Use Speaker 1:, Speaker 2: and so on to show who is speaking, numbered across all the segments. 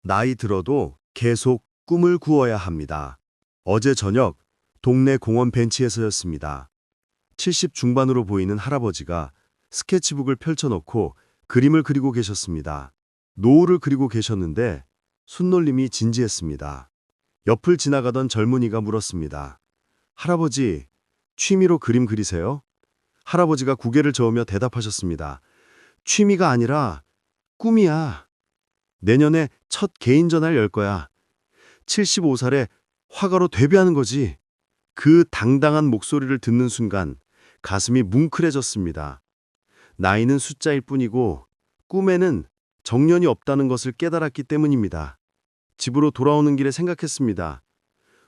Speaker 1: 나이 들어도 계속 꿈을 꾸어야 합니다. 어제 저녁 동네 공원 벤치에서였습니다. 70 중반으로 보이는 할아버지가 스케치북을 펼쳐놓고 그림을 그리고 계셨습니다. 노을을 그리고 계셨는데 손놀림이 진지했습니다. 옆을 지나가던 젊은이가 물었습니다. 할아버지, 취미로 그림 그리세요? 할아버지가 고개를 저으며 대답하셨습니다. 취미가 아니라 꿈이야. 내년에 첫 개인 전화를 열 거야. 75살에 화가로 데뷔하는 거지. 그 당당한 목소리를 듣는 순간 가슴이 뭉클해졌습니다. 나이는 숫자일 뿐이고 꿈에는 정년이 없다는 것을 깨달았기 때문입니다. 집으로 돌아오는 길에 생각했습니다.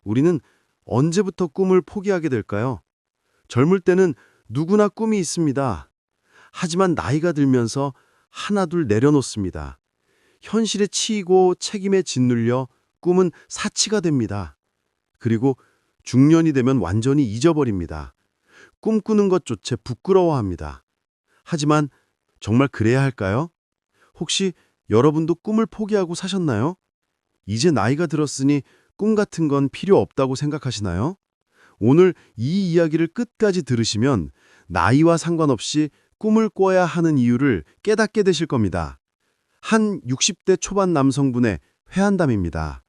Speaker 1: 우리는 언제부터 꿈을 포기하게 될까요? 젊을 때는 누구나 꿈이 있습니다. 하지만 나이가 들면서 하나둘 내려놓습니다. 현실에 치이고 책임에 짓눌려 꿈은 사치가 됩니다. 그리고 중년이 되면 완전히 잊어버립니다. 꿈꾸는 것조차 부끄러워합니다. 하지만 정말 그래야 할까요? 혹시 여러분도 꿈을 포기하고 사셨나요? 이제 나이가 들었으니 꿈 같은 건 필요 없다고 생각하시나요? 오늘 이 이야기를 끝까지 들으시면 나이와 상관없이 꿈을 꿔야 하는 이유를 깨닫게 되실 겁니다. 한 60대 초반 남성분의 회한담입니다.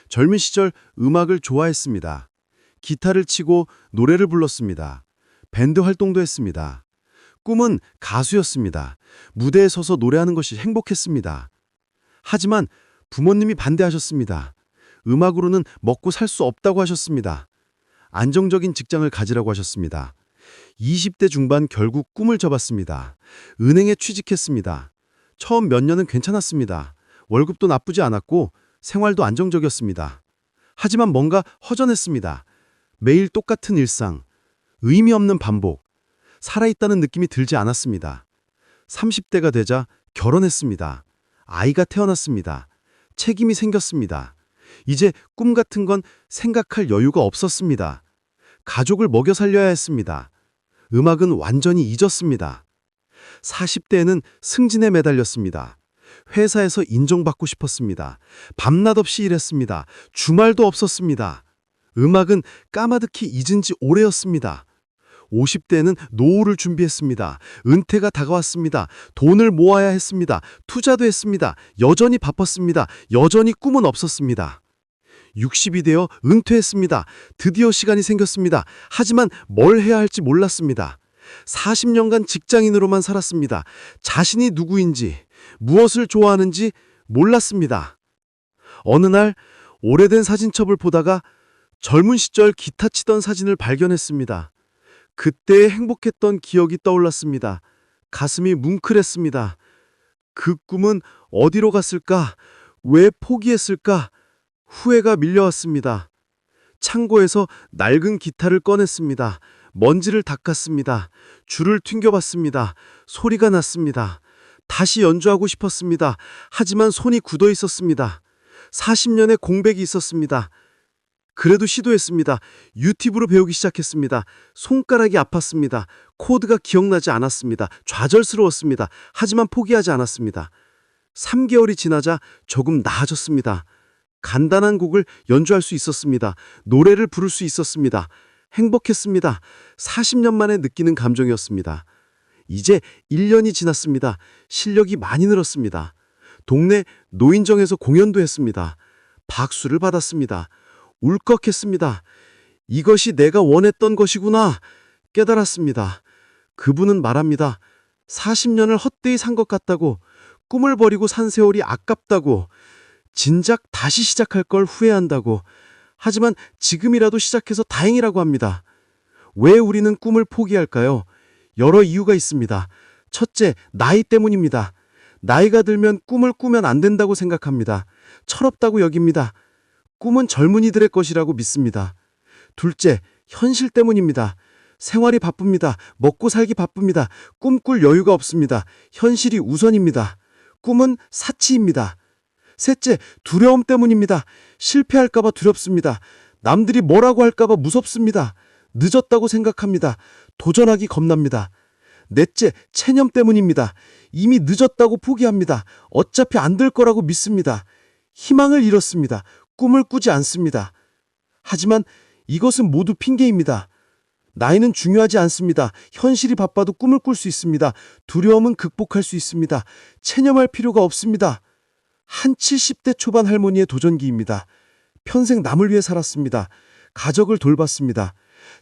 Speaker 1: 젊은 시절 음악을 좋아했습니다. 기타를 치고 노래를 불렀습니다. 밴드 활동도 했습니다. 꿈은 가수였습니다. 무대에 서서 노래하는 것이 행복했습니다. 하지만 부모님이 반대하셨습니다. 음악으로는 먹고 살 수 없다고 하셨습니다. 안정적인 직장을 가지라고 하셨습니다. 20대 중반 결국 꿈을 접었습니다. 은행에 취직했습니다. 처음 몇 년은 괜찮았습니다. 월급도 나쁘지 않았고 생활도 안정적이었습니다. 하지만 뭔가 허전했습니다. 매일 똑같은 일상, 의미 없는 반복, 살아있다는 느낌이 들지 않았습니다. 30대가 되자 결혼했습니다. 아이가 태어났습니다. 책임이 생겼습니다. 이제 꿈 같은 건 생각할 여유가 없었습니다. 가족을 먹여 살려야 했습니다. 음악은 완전히 잊었습니다. 40대에는 승진에 매달렸습니다. 회사에서 인정받고 싶었습니다. 밤낮 없이 일했습니다. 주말도 없었습니다. 음악은 까마득히 잊은 지 오래였습니다. 50대에는 노후를 준비했습니다. 은퇴가 다가왔습니다. 돈을 모아야 했습니다. 투자도 했습니다. 여전히 바빴습니다. 여전히 꿈은 없었습니다. 60이 되어 은퇴했습니다. 드디어 시간이 생겼습니다. 하지만 뭘 해야 할지 몰랐습니다. 40년간 직장인으로만 살았습니다. 자신이 누구인지, 무엇을 좋아하는지 몰랐습니다. 어느 날 오래된 사진첩을 보다가 젊은 시절 기타 치던 사진을 발견했습니다. 그때의 행복했던 기억이 떠올랐습니다. 가슴이 뭉클했습니다. 그 꿈은 어디로 갔을까? 왜 포기했을까? 후회가 밀려왔습니다. 창고에서 낡은 기타를 꺼냈습니다. 먼지를 닦았습니다. 줄을 튕겨봤습니다. 소리가 났습니다. 다시 연주하고 싶었습니다. 하지만 손이 굳어 있었습니다. 40년의 공백이 있었습니다. 그래도 시도했습니다. 유튜브로 배우기 시작했습니다. 손가락이 아팠습니다. 코드가 기억나지 않았습니다. 좌절스러웠습니다. 하지만 포기하지 않았습니다. 3개월이 지나자 조금 나아졌습니다. 간단한 곡을 연주할 수 있었습니다. 노래를 부를 수 있었습니다. 행복했습니다. 40년 만에 느끼는 감정이었습니다. 이제 1년이 지났습니다. 실력이 많이 늘었습니다. 동네 노인정에서 공연도 했습니다. 박수를 받았습니다. 울컥했습니다. 이것이 내가 원했던 것이구나 깨달았습니다. 그분은 말합니다. 40년을 헛되이 산 것 같다고, 꿈을 버리고 산 세월이 아깝다고, 진작 다시 시작할 걸 후회한다고, 하지만 지금이라도 시작해서 다행이라고 합니다. 왜 우리는 꿈을 포기할까요? 여러 이유가 있습니다. 첫째, 나이 때문입니다. 나이가 들면 꿈을 꾸면 안 된다고 생각합니다. 철없다고 여깁니다. 꿈은 젊은이들의 것이라고 믿습니다. 둘째, 현실 때문입니다. 생활이 바쁩니다. 먹고 살기 바쁩니다. 꿈꿀 여유가 없습니다. 현실이 우선입니다. 꿈은 사치입니다. 셋째, 두려움 때문입니다. 실패할까봐 두렵습니다. 남들이 뭐라고 할까봐 무섭습니다. 늦었다고 생각합니다. 도전하기 겁납니다. 넷째, 체념 때문입니다. 이미 늦었다고 포기합니다. 어차피 안 될 거라고 믿습니다.
Speaker 2: 희망을 잃었습니다. 꿈을 꾸지 않습니다. 하지만 이것은 모두 핑계입니다. 나이는 중요하지 않습니다. 현실이 바빠도 꿈을 꿀 수 있습니다. 두려움은 극복할 수 있습니다. 체념할 필요가 없습니다. 한 70대 초반 할머니의 도전기입니다. 평생 남을 위해 살았습니다. 가족을 돌봤습니다.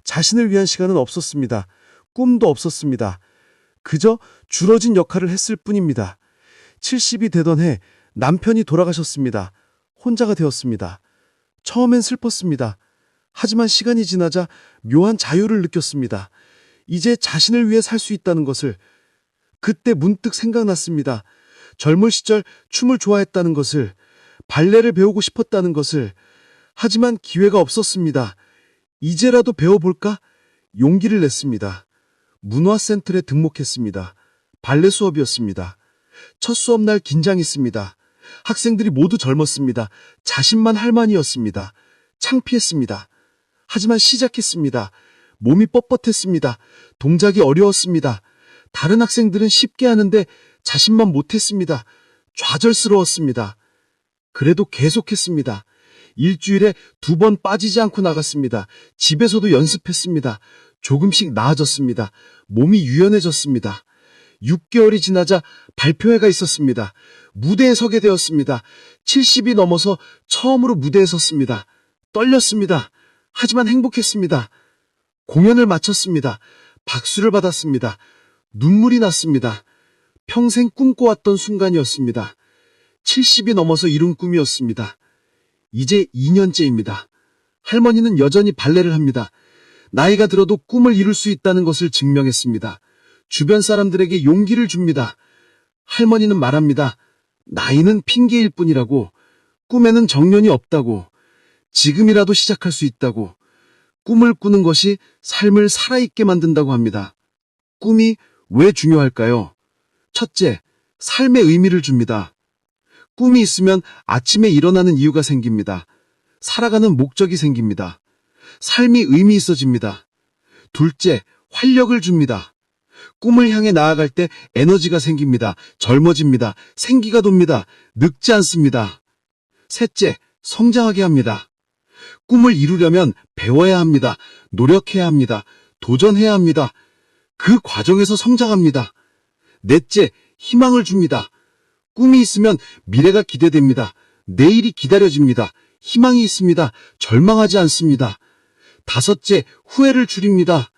Speaker 2: 자신을 위한 시간은 없었습니다. 꿈도 없었습니다. 그저 주어진 역할을 했을 뿐입니다. 70이 되던 해 남편이 돌아가셨습니다. 혼자가 되었습니다. 처음엔 슬펐습니다. 하지만 시간이 지나자 묘한 자유를 느꼈습니다. 이제 자신을 위해 살 수 있다는 것을. 그때 문득 생각났습니다. 젊은 시절 춤을 좋아했다는 것을, 발레를 배우고 싶었다는 것을. 하지만 기회가 없었습니다. 이제라도 배워볼까? 용기를 냈습니다. 문화센터에 등록했습니다. 발레 수업이었습니다. 첫 수업날 긴장했습니다. 학생들이 모두 젊었습니다. 자신만 할머니였습니다. 창피했습니다. 하지만 시작했습니다. 몸이 뻣뻣했습니다. 동작이 어려웠습니다. 다른 학생들은 쉽게 하는데 자신만 못했습니다. 좌절스러웠습니다. 그래도 계속했습니다. 일주일에 2번 빠지지 않고 나갔습니다. 집에서도 연습했습니다. 조금씩 나아졌습니다. 몸이 유연해졌습니다. 6개월이 지나자 발표회가 있었습니다. 무대에 서게 되었습니다. 70이 넘어서 처음으로 무대에 섰습니다. 떨렸습니다. 하지만 행복했습니다. 공연을 마쳤습니다. 박수를 받았습니다. 눈물이 났습니다. 평생 꿈꿔왔던 순간이었습니다. 70이 넘어서 이룬 꿈이었습니다. 이제 2년째입니다. 할머니는 여전히 발레를 합니다. 나이가 들어도 꿈을 이룰 수 있다는 것을 증명했습니다. 주변 사람들에게 용기를 줍니다. 할머니는 말합니다. 나이는 핑계일 뿐이라고, 꿈에는 정년이 없다고, 지금이라도 시작할 수 있다고, 꿈을 꾸는 것이 삶을 살아있게 만든다고 합니다. 꿈이 왜 중요할까요? 첫째, 삶의 의미를 줍니다. 꿈이 있으면 아침에 일어나는 이유가 생깁니다. 살아가는 목적이 생깁니다. 삶이 의미 있어집니다. 둘째, 활력을 줍니다. 꿈을 향해 나아갈 때 에너지가 생깁니다. 젊어집니다. 생기가 돕니다. 늙지 않습니다. 셋째, 성장하게 합니다. 꿈을 이루려면 배워야 합니다. 노력해야 합니다. 도전해야 합니다. 그 과정에서 성장합니다. 넷째, 희망을 줍니다. 꿈이 있으면 미래가 기대됩니다. 내일이 기다려집니다. 희망이 있습니다. 절망하지 않습니다. 다섯째, 후회를 줄입니다.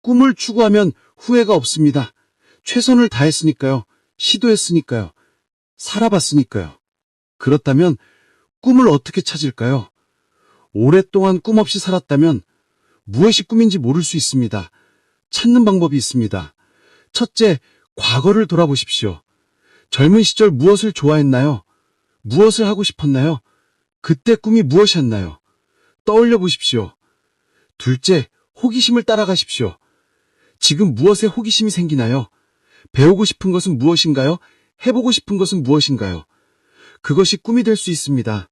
Speaker 2: 꿈을 추구하면 후회가 없습니다. 최선을 다했으니까요. 시도했으니까요. 살아봤으니까요. 그렇다면 꿈을 어떻게 찾을까요? 오랫동안 꿈 없이 살았다면 무엇이 꿈인지 모를 수 있습니다. 찾는 방법이 있습니다. 첫째, 과거를 돌아보십시오. 젊은 시절 무엇을 좋아했나요? 무엇을 하고 싶었나요? 그때 꿈이 무엇이었나요? 떠올려 보십시오. 둘째, 호기심을 따라가십시오. 지금 무엇에 호기심이 생기나요? 배우고 싶은 것은 무엇인가요? 해보고 싶은 것은 무엇인가요? 그것이 꿈이 될 수 있습니다.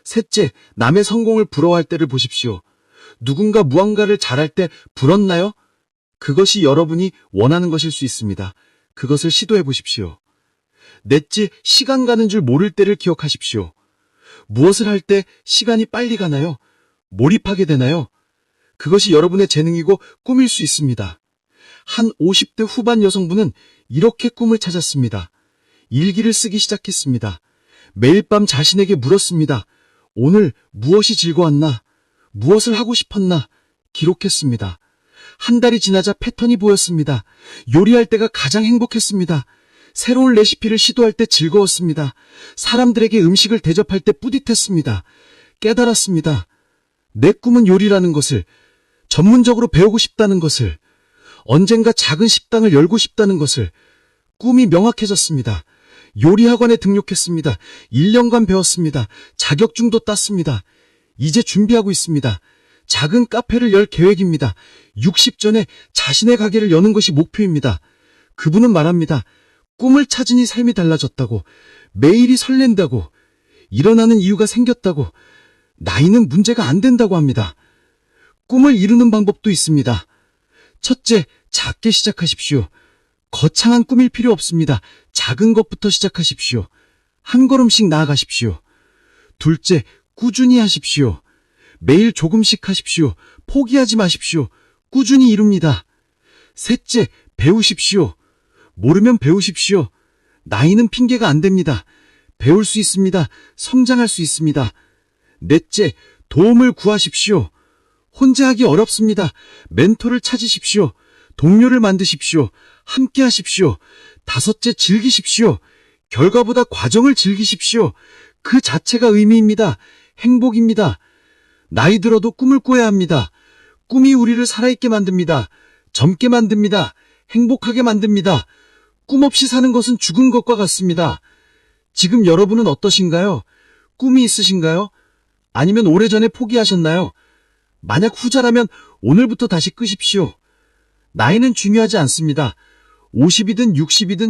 Speaker 2: 셋째, 남의 성공을 부러워할 때를 보십시오. 누군가 무언가를 잘할 때 부럽나요? 그것이 여러분이 원하는 것일 수 있습니다. 그것을 시도해 보십시오. 넷째, 시간 가는 줄 모를 때를 기억하십시오. 무엇을 할 때 시간이 빨리 가나요? 몰입하게 되나요? 그것이 여러분의 재능이고 꿈일 수 있습니다. 한 50대 후반 여성분은 이렇게 꿈을 찾았습니다. 일기를 쓰기 시작했습니다. 매일 밤 자신에게 물었습니다. 오늘 무엇이 즐거웠나? 무엇을 하고 싶었나? 기록했습니다. 한 달이 지나자 패턴이 보였습니다. 요리할 때가 가장 행복했습니다. 새로운 레시피를 시도할 때 즐거웠습니다. 사람들에게 음식을 대접할 때 뿌듯했습니다. 깨달았습니다. 내 꿈은 요리라는 것을, 전문적으로 배우고 싶다는 것을, 언젠가 작은 식당을 열고 싶다는 것을. 꿈이 명확해졌습니다. 요리학원에 등록했습니다. 1년간 배웠습니다. 자격증도 땄습니다. 이제 준비하고 있습니다. 작은 카페를 열 계획입니다. 60전에 자신의 가게를 여는 것이 목표입니다. 그분은 말합니다. 꿈을 찾으니 삶이 달라졌다고, 매일이 설렌다고, 일어나는 이유가 생겼다고, 나이는 문제가 안 된다고 합니다. 꿈을 이루는 방법도 있습니다. 첫째, 작게 시작하십시오. 거창한 꿈일 필요 없습니다. 작은 것부터 시작하십시오. 한 걸음씩 나아가십시오. 둘째, 꾸준히 하십시오. 매일 조금씩 하십시오. 포기하지 마십시오. 꾸준히 이룹니다. 셋째, 배우십시오. 모르면 배우십시오. 나이는 핑계가 안 됩니다. 배울 수 있습니다. 성장할 수 있습니다. 넷째, 도움을 구하십시오. 혼자 하기 어렵습니다. 멘토를 찾으십시오. 동료를 만드십시오. 함께 하십시오. 다섯째, 즐기십시오. 결과보다 과정을 즐기십시오. 그 자체가 의미입니다. 행복입니다. 나이 들어도 꿈을 꿔야 합니다. 꿈이 우리를 살아있게 만듭니다. 젊게 만듭니다. 행복하게 만듭니다. 꿈 없이 사는 것은 죽은 것과 같습니다. 지금 여러분은 어떠신가요? 꿈이 있으신가요? 아니면 오래전에 포기하셨나요? 만약 후자라면 오늘부터 다시 끄십시오. 나이는 중요하지 않습니다. 50이든 60이든